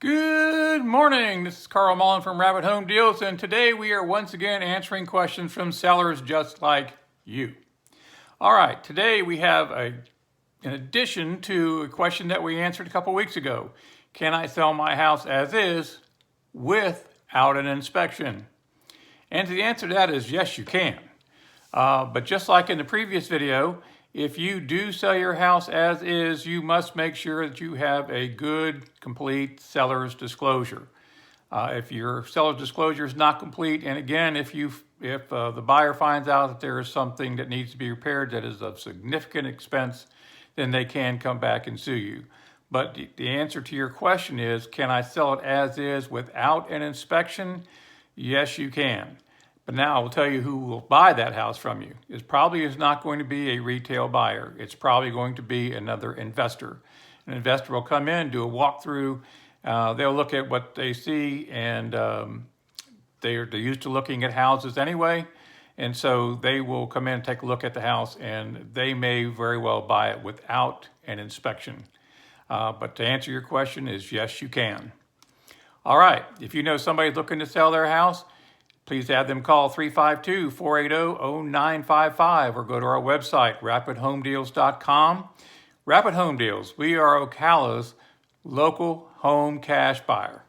Good morning. This is Carl Mullen from Rabbit Home Deals, and today we are once again answering questions from sellers just like you. All right, today we have in addition to a question that we answered a couple weeks ago. Can I sell my house as is without an inspection? And the answer to that is yes, you can. But just like in the previous video, if you do sell your house as is, you must make sure that you have a good, complete seller's disclosure. If your seller's disclosure is not complete, and again, if the buyer finds out that there is something that needs to be repaired that is of significant expense, then they can come back and sue you. But the answer to your question is, can I sell it as is without an inspection? Yes, you can. But now I will tell you who will buy that house from you. It probably is not going to be a retail buyer. It's probably going to be another investor. An investor will come in, do a walkthrough. They'll look at what they see, and they're used to looking at houses anyway. And so they will come in and take a look at the house, and they may very well buy it without an inspection. But to answer your question is yes, you can. All right, if you know somebody's looking to sell their house, please have them call 352-480-0955 or go to our website, rapidhomedeals.com. Rapid Home Deals, we are Ocala's local home cash buyer.